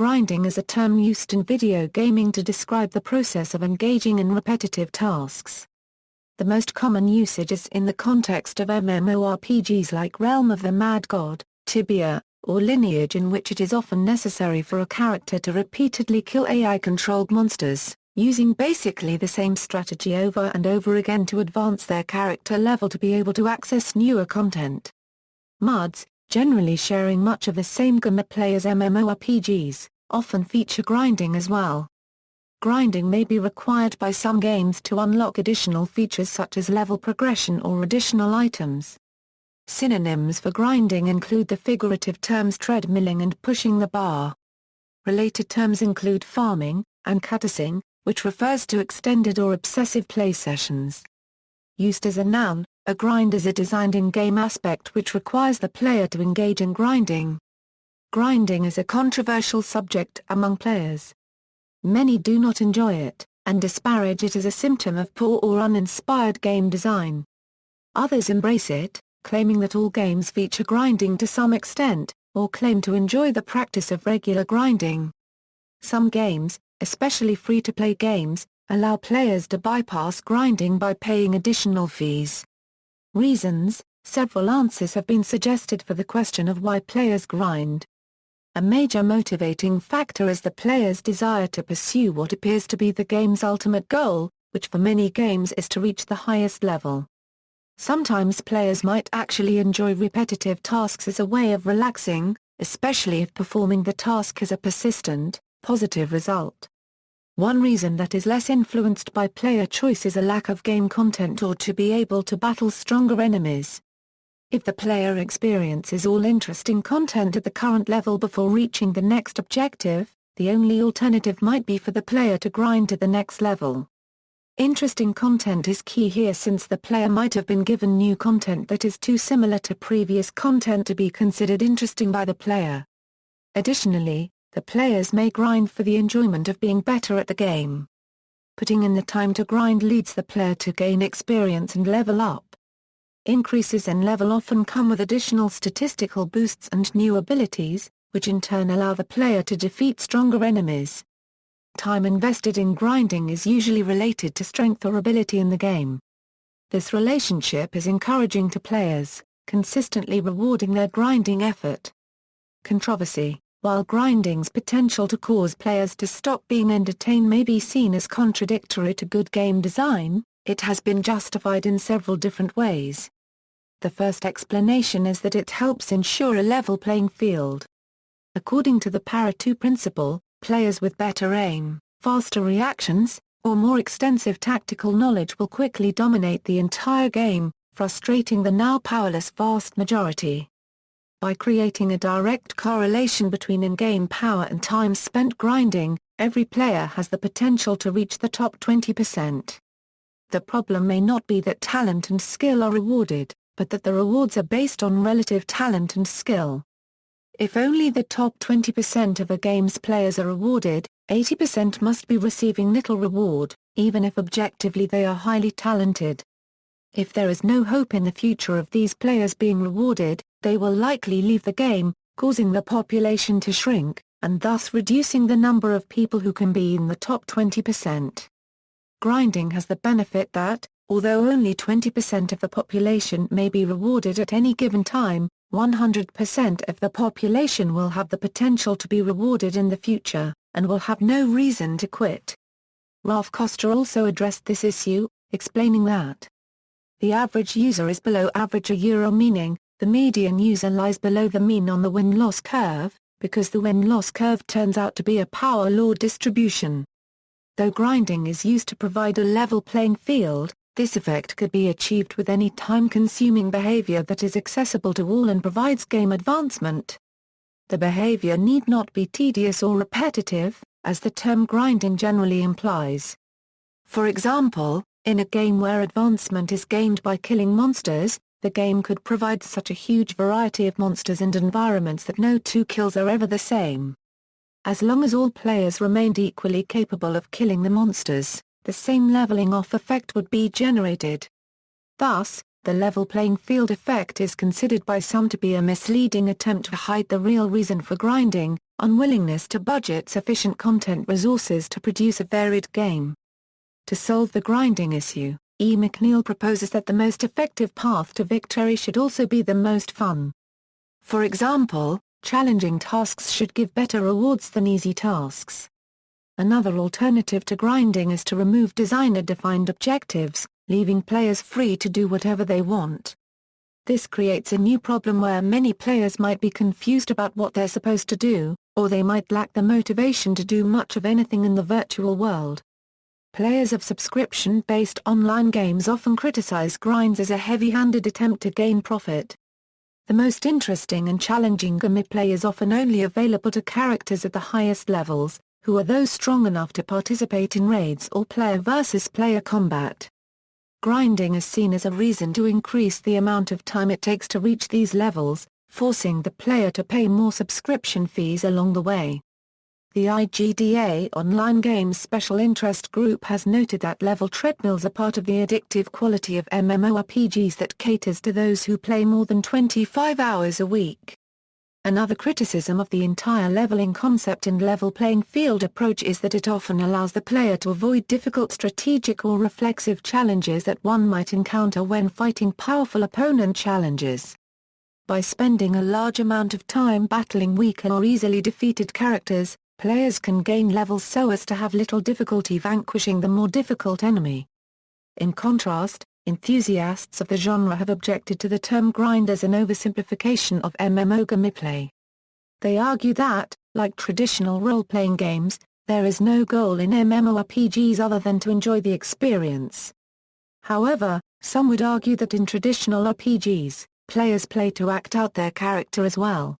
grinding is a term used in video gaming to describe the process of engaging in repetitive tasks. The most common usage is in the context of MMORPGs like Realm of the Mad God, Tibia, or Lineage, in which it is often necessary for a character to repeatedly kill AI-controlled monsters, using basically the same strategy over and over again to advance their character level to be able to access newer content. MUDs, generally sharing much of the same gameplay as MMORPGs, often feature grinding as well. Grinding may be required by some games to unlock additional features such as level progression or additional items. Synonyms for grinding include the figurative terms treadmilling and pushing the bar. Related terms include farming, and catassing, which refers to extended or obsessive play sessions. Used as a noun, a grind is a designed in-game aspect which requires the player to engage in grinding. Grinding is a controversial subject among players. Many do not enjoy it, and disparage it as a symptom of poor or uninspired game design. Others embrace it, claiming that all games feature grinding to some extent, or claim to enjoy the practice of regular grinding. Some games, especially free-to-play games, allow players to bypass grinding by paying additional fees. Reasons: several answers have been suggested for the question of why players grind. A major motivating factor is the player's desire to pursue what appears to be the game's ultimate goal, which for many games is to reach the highest level. Sometimes players might actually enjoy repetitive tasks as a way of relaxing, especially if performing the task has a persistent, positive result. One reason that is less influenced by player choice is a lack of game content or to be able to battle stronger enemies. If the player experiences all interesting content at the current level before reaching the next objective, the only alternative might be for the player to grind to the next level. Interesting content is key here, since the player might have been given new content that is too similar to previous content to be considered interesting by the player. Additionally, the players may grind for the enjoyment of being better at the game. Putting in the time to grind leads the player to gain experience and level up. Increases in level often come with additional statistical boosts and new abilities, which in turn allow the player to defeat stronger enemies. Time invested in grinding is usually related to strength or ability in the game. This relationship is encouraging to players, consistently rewarding their grinding effort. Controversy: while grinding's potential to cause players to stop being entertained may be seen as contradictory to good game design, it has been justified in several different ways. The first explanation is that it helps ensure a level playing field. According to the Pareto principle, players with better aim, faster reactions, or more extensive tactical knowledge will quickly dominate the entire game, frustrating the now powerless vast majority. By creating a direct correlation between in-game power and time spent grinding, every player has the potential to reach the top 20%. The problem may not be that talent and skill are rewarded, but that the rewards are based on relative talent and skill. If only the top 20% of a game's players are rewarded, 80% must be receiving little reward, even if objectively they are highly talented. If there is no hope in the future of these players being rewarded, they will likely leave the game, causing the population to shrink, and thus reducing the number of people who can be in the top 20%. Grinding has the benefit that, although only 20% of the population may be rewarded at any given time, 100% of the population will have the potential to be rewarded in the future, and will have no reason to quit. Ralph Koster also addressed this issue, explaining that the average user is below average, meaning, the median user lies below the mean on the win-loss curve, because the win-loss curve turns out to be a power law distribution. Though grinding is used to provide a level playing field, this effect could be achieved with any time-consuming behavior that is accessible to all and provides game advancement. The behavior need not be tedious or repetitive, as the term grinding generally implies. For example, in a game where advancement is gained by killing monsters, the game could provide such a huge variety of monsters and environments that no two kills are ever the same. As long as all players remained equally capable of killing the monsters, the same leveling off effect would be generated. Thus, the level playing field effect is considered by some to be a misleading attempt to hide the real reason for grinding, unwillingness to budget sufficient content resources to produce a varied game. To solve the grinding issue, E. McNeil proposes that the most effective path to victory should also be the most fun. For example, challenging tasks should give better rewards than easy tasks. Another alternative to grinding is to remove designer-defined objectives, leaving players free to do whatever they want. This creates a new problem where many players might be confused about what they're supposed to do, or they might lack the motivation to do much of anything in the virtual world. Players of subscription-based online games often criticize grinds as a heavy-handed attempt to gain profit. The most interesting and challenging gameplay is often only available to characters at the highest levels, who are those strong enough to participate in raids or player-versus-player combat. Grinding is seen as a reason to increase the amount of time it takes to reach these levels, forcing the player to pay more subscription fees along the way. The IGDA Online Games Special Interest Group has noted that level treadmills are part of the addictive quality of MMORPGs that caters to those who play more than 25 hours a week. Another criticism of the entire leveling concept and level playing field approach is that it often allows the player to avoid difficult strategic or reflexive challenges that one might encounter when fighting powerful opponent challenges. By spending a large amount of time battling weaker or easily defeated characters, players can gain levels so as to have little difficulty vanquishing the more difficult enemy. In contrast, enthusiasts of the genre have objected to the term grind as an oversimplification of MMO gameplay. They argue that, like traditional role-playing games, there is no goal in MMORPGs other than to enjoy the experience. However, some would argue that in traditional RPGs, players play to act out their character as well.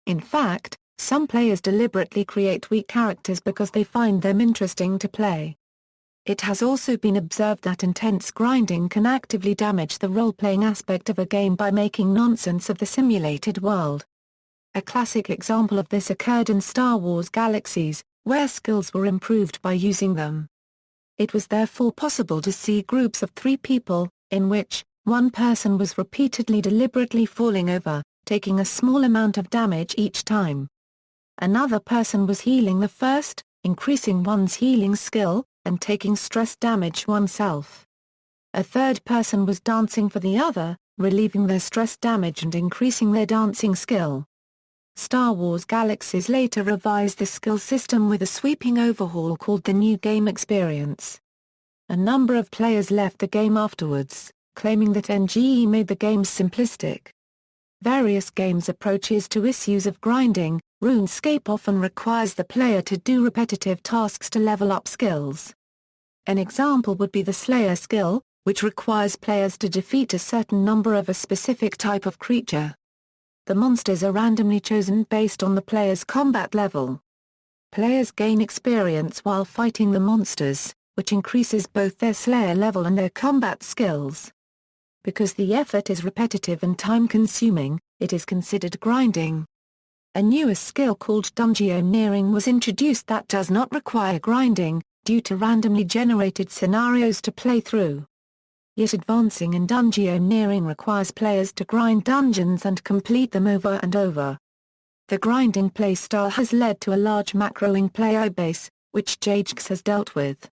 In fact, some players deliberately create weak characters because they find them interesting to play. It has also been observed that intense grinding can actively damage the role-playing aspect of a game by making nonsense of the simulated world. A classic example of this occurred in Star Wars Galaxies, where skills were improved by using them. It was therefore possible to see groups of 3 people, in which one person was repeatedly deliberately falling over, taking a small amount of damage each time. Another person was healing the first, increasing one's healing skill, and taking stress damage oneself. A third person was dancing for the other, relieving their stress damage and increasing their dancing skill. Star Wars Galaxies later revised the skill system with a sweeping overhaul called the New Game Experience. A number of players left the game afterwards, claiming that NGE made the game simplistic. Various games' approaches to issues of grinding. RuneScape often requires the player to do repetitive tasks to level up skills. An example would be the Slayer skill, which requires players to defeat a certain number of a specific type of creature. The monsters are randomly chosen based on the player's combat level. Players gain experience while fighting the monsters, which increases both their Slayer level and their combat skills. Because the effort is repetitive and time-consuming, it is considered grinding. A newer skill called dungeoneering was introduced that does not require grinding, due to randomly generated scenarios to play through. Yet advancing in dungeoneering requires players to grind dungeons and complete them over and over. The grinding playstyle has led to a large macroing player base, which Jagex has dealt with.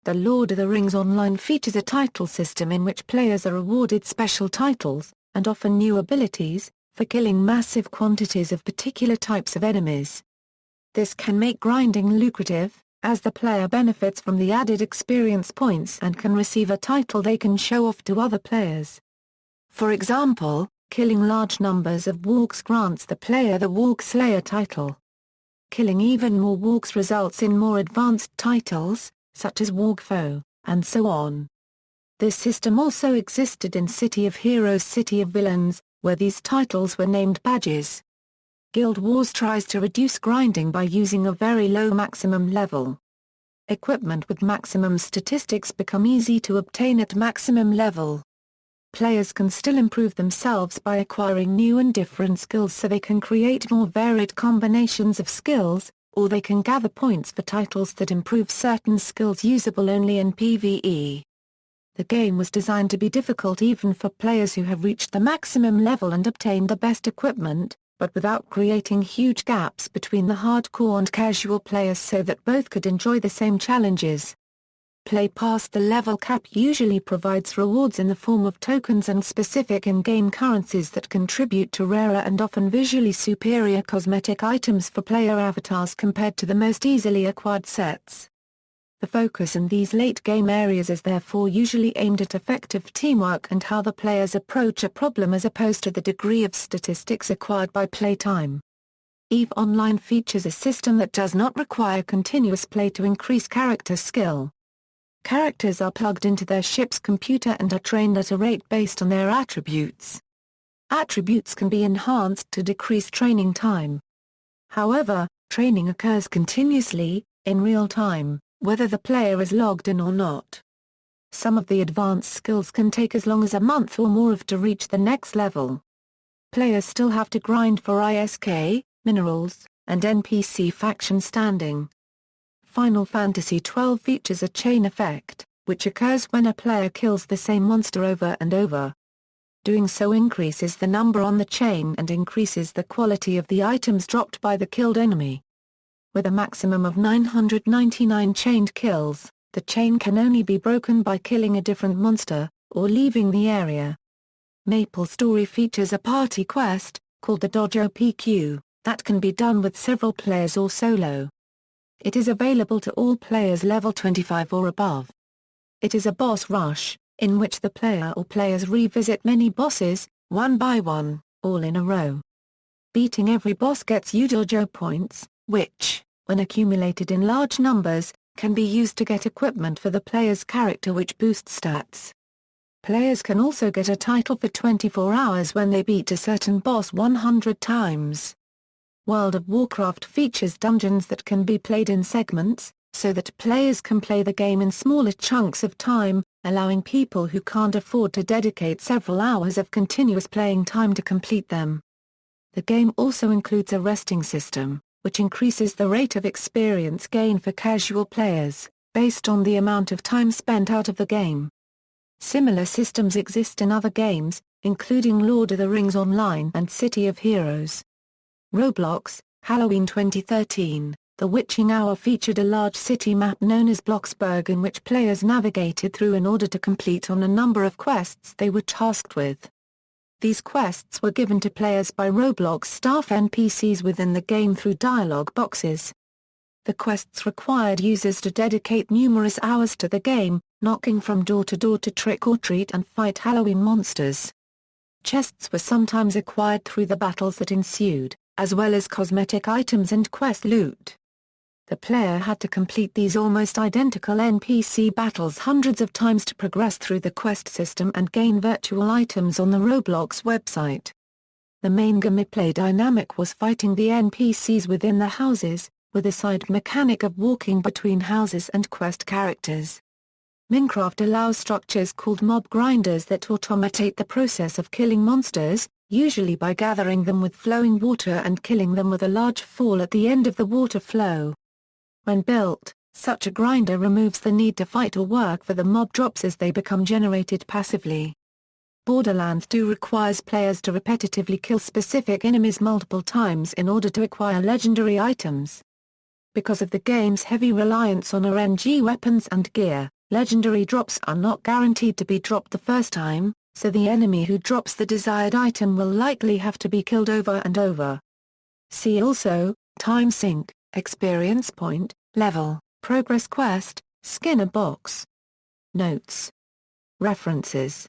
The Lord of the Rings Online features a title system in which players are awarded special titles, and often new abilities, for killing massive quantities of particular types of enemies. This can make grinding lucrative, as the player benefits from the added experience points and can receive a title they can show off to other players. For example, killing large numbers of wargs grants the player the Warg Slayer title. Killing even more wargs results in more advanced titles, such as Warg Foe, and so on. This system also existed in City of Heroes City of Villains, where these titles were named badges. Guild Wars tries to reduce grinding by using a very low maximum level. Equipment with maximum statistics become easy to obtain at maximum level. Players can still improve themselves by acquiring new and different skills so they can create more varied combinations of skills, or they can gather points for titles that improve certain skills usable only in PvE. The game was designed to be difficult even for players who have reached the maximum level and obtained the best equipment, but without creating huge gaps between the hardcore and casual players so that both could enjoy the same challenges. Play past the level cap usually provides rewards in the form of tokens and specific in-game currencies that contribute to rarer and often visually superior cosmetic items for player avatars compared to the most easily acquired sets. The focus in these late-game areas is therefore usually aimed at effective teamwork and how the players approach a problem as opposed to the degree of statistics acquired by playtime. EVE Online features a system that does not require continuous play to increase character skill. Characters are plugged into their ship's computer and are trained at a rate based on their attributes. Attributes can be enhanced to decrease training time. However, training occurs continuously, in real time, whether the player is logged in or not. Some of the advanced skills can take as long as a month or more to reach the next level. Players still have to grind for ISK, minerals, and NPC faction standing. Final Fantasy XII features a chain effect, which occurs when a player kills the same monster over and over. Doing so increases the number on the chain and increases the quality of the items dropped by the killed enemy. With a maximum of 999 chained kills, the chain can only be broken by killing a different monster, or leaving the area. MapleStory features a party quest, called the Dojo PQ, that can be done with several players or solo. It is available to all players level 25 or above. It is a boss rush, in which the player or players revisit many bosses, one by one, all in a row. Beating every boss gets you dojo points, which, when accumulated in large numbers, can be used to get equipment for the player's character which boosts stats. Players can also get a title for 24 hours when they beat a certain boss 100 times. World of Warcraft features dungeons that can be played in segments, so that players can play the game in smaller chunks of time, allowing people who can't afford to dedicate several hours of continuous playing time to complete them. The game also includes a resting system, which increases the rate of experience gain for casual players, based on the amount of time spent out of the game. Similar systems exist in other games, including Lord of the Rings Online and City of Heroes. Roblox, Halloween 2013, The Witching Hour featured a large city map known as Bloxburg in which players navigated through in order to complete on a number of quests they were tasked with. These quests were given to players by Roblox staff NPCs within the game through dialogue boxes. The quests required users to dedicate numerous hours to the game, knocking from door to trick or treat and fight Halloween monsters. Chests were sometimes acquired through the battles that ensued, as well as cosmetic items and quest loot. The player had to complete these almost identical NPC battles hundreds of times to progress through the quest system and gain virtual items on the Roblox website. The main gameplay dynamic was fighting the NPCs within the houses, with a side mechanic of walking between houses and quest characters. Minecraft allows structures called mob grinders that automate the process of killing monsters, usually by gathering them with flowing water and killing them with a large fall at the end of the water flow. When built, such a grinder removes the need to fight or work for the mob drops as they become generated passively. Borderlands 2 requires players to repetitively kill specific enemies multiple times in order to acquire legendary items. Because of the game's heavy reliance on RNG weapons and gear, legendary drops are not guaranteed to be dropped the first time, so the enemy who drops the desired item will likely have to be killed over and over. See also, time sink, experience point, level, progress quest, Skinner box. Notes. References.